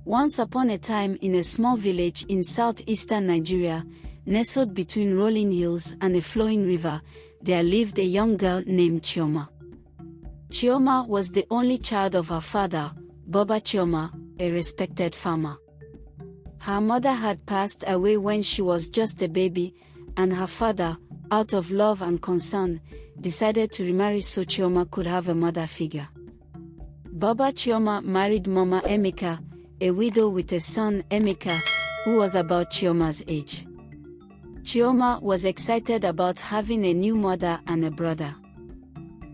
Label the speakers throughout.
Speaker 1: Once upon a time, in a small village in southeastern Nigeria, nestled between rolling hills and a flowing river, there lived a young girl named Chioma. Chioma was the only child of her father, Baba Chioma, a respected farmer. Her mother had passed away when she was just a baby, and her father, out of love and concern, decided to remarry so Chioma could have a mother figure. Baba Chioma married Mama Emeka, a widow with a son, Emeka, who was about Chioma's age. Chioma was excited about having a new mother and a brother.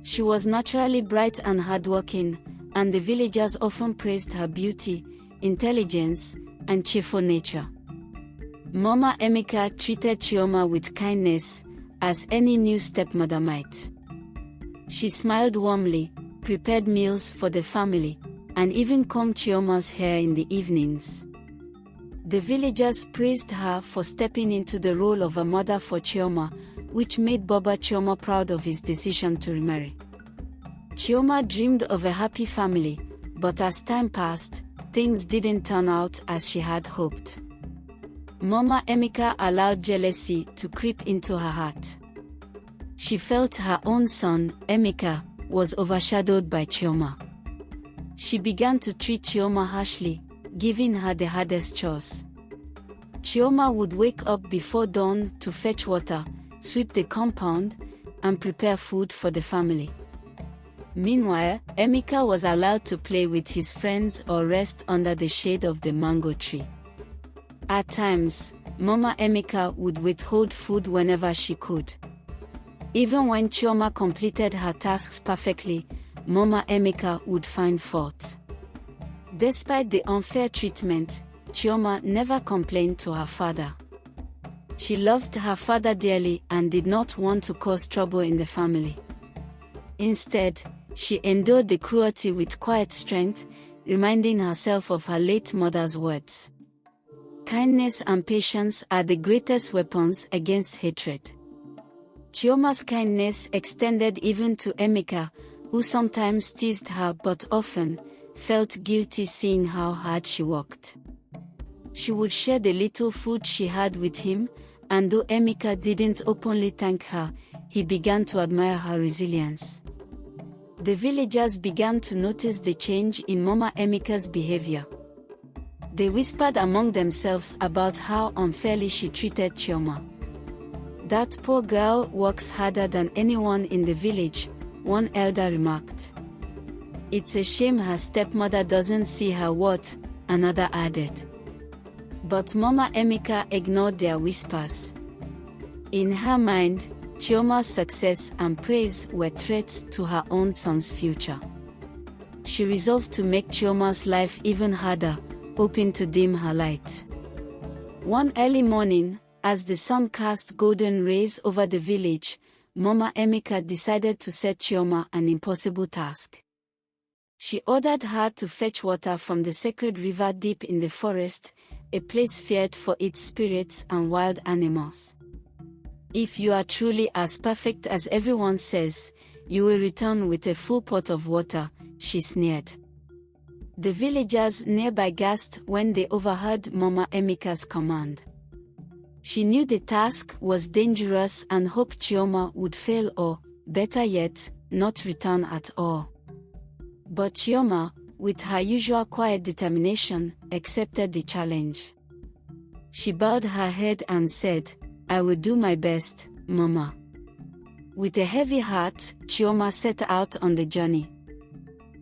Speaker 1: She was naturally bright and hardworking, and the villagers often praised her beauty, intelligence, and cheerful nature. Mama Emeka treated Chioma with kindness, as any new stepmother might. She smiled warmly, prepared meals for the family, and even combed Chioma's hair in the evenings. The villagers praised her for stepping into the role of a mother for Chioma, which made Baba Chioma proud of his decision to remarry. Chioma dreamed of a happy family, but as time passed, things didn't turn out as she had hoped. Mama Emeka allowed jealousy to creep into her heart. She felt her own son, Emeka, was overshadowed by Chioma. She began to treat Chioma harshly, giving her the hardest chores. Chioma would wake up before dawn to fetch water, sweep the compound, and prepare food for the family. Meanwhile, Emeka was allowed to play with his friends or rest under the shade of the mango tree. At times, Mama Emeka would withhold food whenever she could. Even when Chioma completed her tasks perfectly, Mama Emeka would find fault. Despite the unfair treatment, Chioma never complained to her father. She loved her father dearly and did not want to cause trouble in the family. Instead, she endured the cruelty with quiet strength, reminding herself of her late mother's words. Kindness and patience are the greatest weapons against hatred. Chioma's kindness extended even to Emeka, who sometimes teased her but often felt guilty seeing how hard she worked. She would share the little food she had with him, and though Emeka didn't openly thank her, he began to admire her resilience. The villagers began to notice the change in Mama Emeka's behavior. They whispered among themselves about how unfairly she treated Chioma. "That poor girl works harder than anyone in the village," one elder remarked. "It's a shame her stepmother doesn't see her worth," another added. But Mama Emeka ignored their whispers. In her mind, Chioma's success and praise were threats to her own son's future. She resolved to make Chioma's life even harder, hoping to dim her light. One early morning, as the sun cast golden rays over the village, Mama Emeka decided to set Chioma an impossible task. She ordered her to fetch water from the sacred river deep in the forest, a place feared for its spirits and wild animals. "If you are truly as perfect as everyone says, you will return with a full pot of water," she sneered. The villagers nearby gasped when they overheard Mama Emeka's command. She knew the task was dangerous and hoped Chioma would fail or, better yet, not return at all. But Chioma, with her usual quiet determination, accepted the challenge. She bowed her head and said, "I will do my best, Mama." With a heavy heart, Chioma set out on the journey.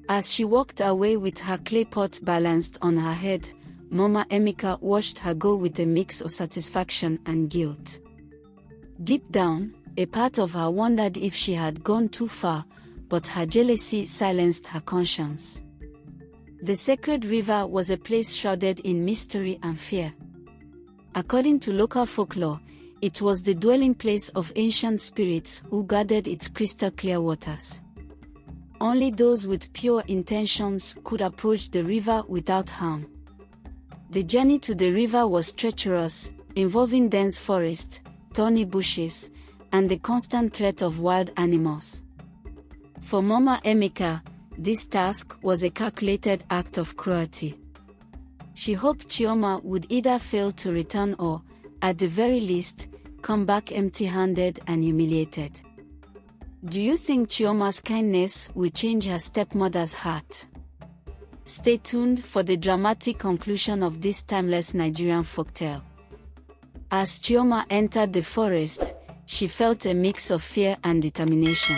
Speaker 1: As she walked away with her clay pot balanced on her head, Mama Emeka watched her go with a mix of satisfaction and guilt. Deep down, a part of her wondered if she had gone too far, but her jealousy silenced her conscience. The sacred river was a place shrouded in mystery and fear. According to local folklore, it was the dwelling place of ancient spirits who guarded its crystal-clear waters. Only those with pure intentions could approach the river without harm. The journey to the river was treacherous, involving dense forest, thorny bushes, and the constant threat of wild animals. For Mama Emeka, this task was a calculated act of cruelty. She hoped Chioma would either fail to return or, at the very least, come back empty-handed and humiliated. Do you think Chioma's kindness will change her stepmother's heart? Stay tuned for the dramatic conclusion of this timeless Nigerian folktale. As Chioma entered the forest, she felt a mix of fear and determination.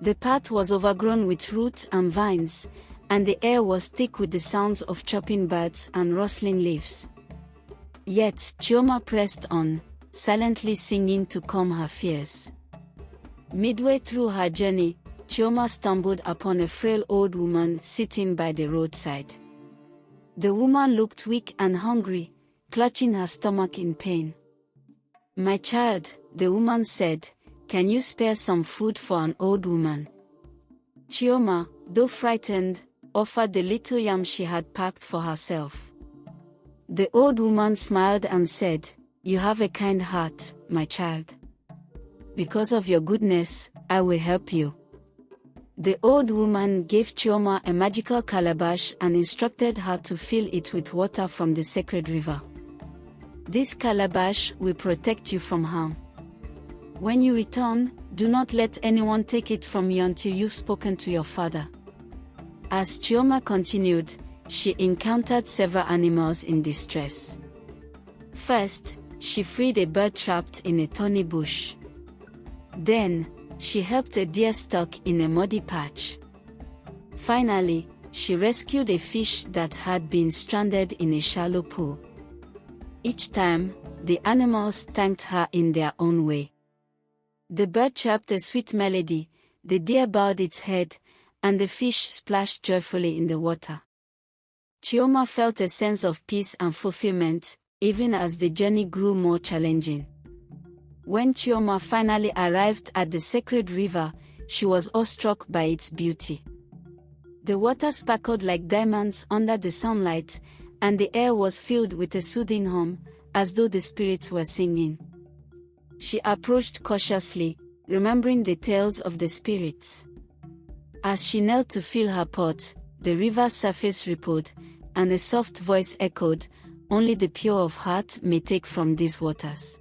Speaker 1: The path was overgrown with roots and vines, and the air was thick with the sounds of chopping birds and rustling leaves. Yet Chioma pressed on, silently singing to calm her fears. Midway through her journey, Chioma stumbled upon a frail old woman sitting by the roadside. The woman looked weak and hungry, clutching her stomach in pain. "My child," the woman said, "can you spare some food for an old woman?" Chioma, though frightened, offered the little yam she had packed for herself. The old woman smiled and said, "You have a kind heart, my child. Because of your goodness, I will help you." The old woman gave Chioma a magical calabash and instructed her to fill it with water from the sacred river. "This calabash will protect you from harm. When you return, do not let anyone take it from you until you've spoken to your father." As Chioma continued, she encountered several animals in distress. First, she freed a bird trapped in a thorny bush. Then, she helped a deer stuck in a muddy patch. Finally, she rescued a fish that had been stranded in a shallow pool. Each time, the animals thanked her in their own way. The bird chirped a sweet melody, the deer bowed its head, and the fish splashed joyfully in the water. Chioma felt a sense of peace and fulfillment, even as the journey grew more challenging. When Chioma finally arrived at the sacred river, she was awestruck by its beauty. The water sparkled like diamonds under the sunlight, and the air was filled with a soothing hum, as though the spirits were singing. She approached cautiously, remembering the tales of the spirits. As she knelt to fill her pot, the river's surface rippled, and a soft voice echoed, "Only the pure of heart may take from these waters."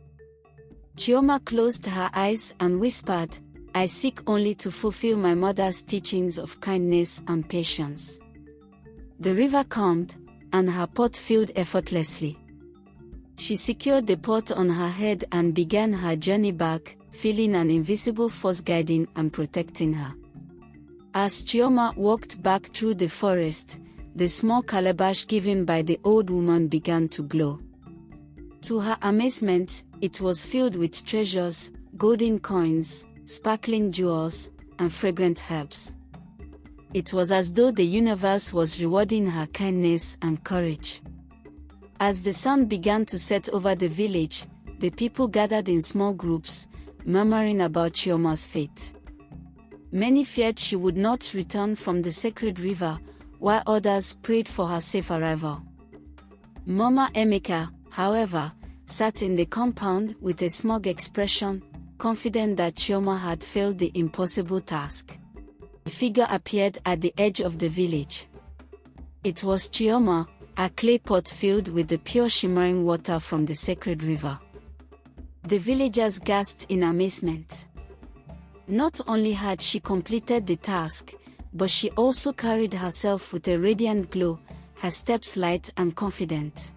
Speaker 1: Chioma closed her eyes and whispered, "I seek only to fulfill my mother's teachings of kindness and patience." The river calmed, and her pot filled effortlessly. She secured the pot on her head and began her journey back, feeling an invisible force guiding and protecting her. As Chioma walked back through the forest, the small calabash given by the old woman began to glow. To her amazement, it was filled with treasures, golden coins, sparkling jewels, and fragrant herbs. It was as though the universe was rewarding her kindness and courage. As the sun began to set over the village, the people gathered in small groups, murmuring about Chioma's fate. Many feared she would not return from the sacred river, while others prayed for her safe arrival. Mama Emeka, however, sat in the compound with a smug expression, confident that Chioma had failed the impossible task. A figure appeared at the edge of the village. It was Chioma, a clay pot filled with the pure shimmering water from the sacred river. The villagers gasped in amazement. Not only had she completed the task, but she also carried herself with a radiant glow, her steps light and confident.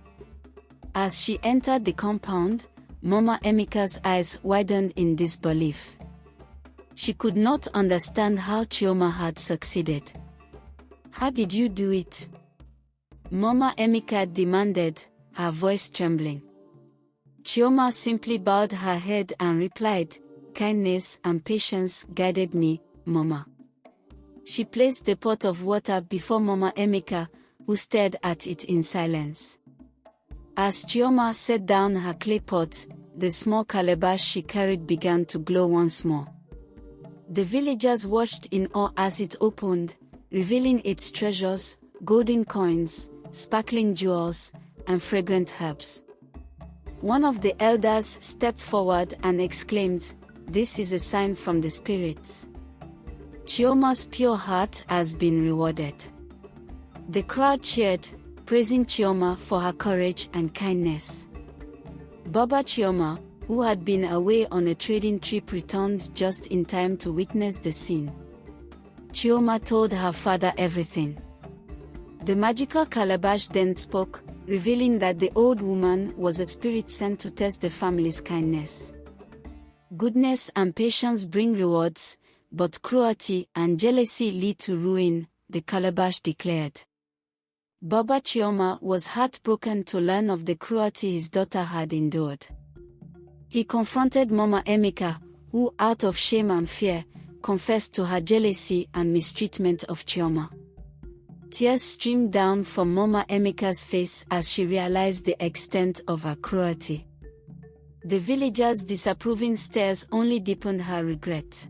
Speaker 1: As she entered the compound, Mama Emeka's eyes widened in disbelief. She could not understand how Chioma had succeeded. "How did you do it?" Mama Emeka demanded, her voice trembling. Chioma simply bowed her head and replied, "Kindness and patience guided me, Mama." She placed the pot of water before Mama Emeka, who stared at it in silence. As Chioma set down her clay pot, the small calabash she carried began to glow once more. The villagers watched in awe as it opened, revealing its treasures, golden coins, sparkling jewels, and fragrant herbs. One of the elders stepped forward and exclaimed, "This is a sign from the spirits. Chioma's pure heart has been rewarded." The crowd cheered, praising Chioma for her courage and kindness. Baba Chioma, who had been away on a trading trip, returned just in time to witness the scene. Chioma told her father everything. The magical calabash then spoke, revealing that the old woman was a spirit sent to test the family's kindness. Goodness and patience bring rewards, but cruelty and jealousy lead to ruin, the calabash declared. Baba Chioma was heartbroken to learn of the cruelty his daughter had endured. He confronted Mama Emeka, who, out of shame and fear, confessed to her jealousy and mistreatment of Chioma. Tears streamed down from Mama Emeka's face as she realized the extent of her cruelty. The villagers' disapproving stares only deepened her regret.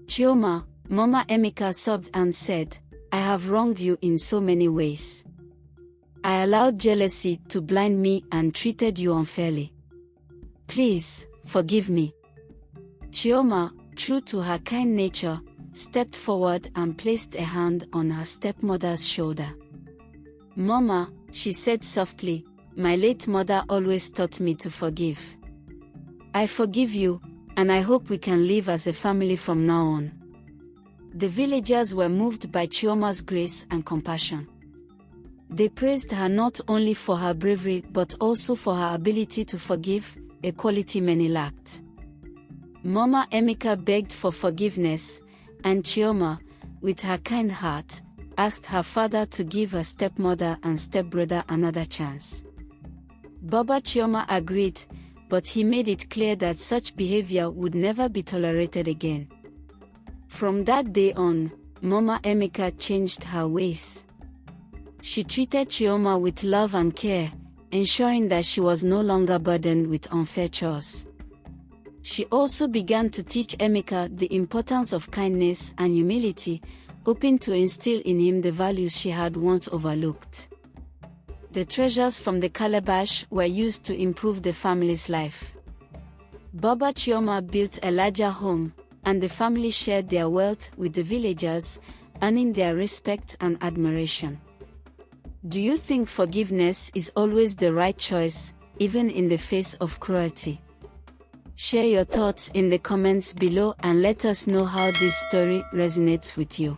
Speaker 1: Chioma, Mama Emeka sobbed and said, "I have wronged you in so many ways. I allowed jealousy to blind me and treated you unfairly. Please, forgive me." Chioma, true to her kind nature, stepped forward and placed a hand on her stepmother's shoulder. "Mama," she said softly, "my late mother always taught me to forgive. I forgive you, and I hope we can live as a family from now on." The villagers were moved by Chioma's grace and compassion. They praised her not only for her bravery but also for her ability to forgive, a quality many lacked. Mama Emeka begged for forgiveness, and Chioma, with her kind heart, asked her father to give her stepmother and stepbrother another chance. Baba Chioma agreed, but he made it clear that such behavior would never be tolerated again. From that day on, Mama Emeka changed her ways. She treated Chioma with love and care, ensuring that she was no longer burdened with unfair chores. She also began to teach Emeka the importance of kindness and humility, hoping to instill in him the values she had once overlooked. The treasures from the calabash were used to improve the family's life. Baba Chioma built a larger home, and the family shared their wealth with the villagers, earning their respect and admiration. Do you think forgiveness is always the right choice, even in the face of cruelty? Share your thoughts in the comments below and let us know how this story resonates with you.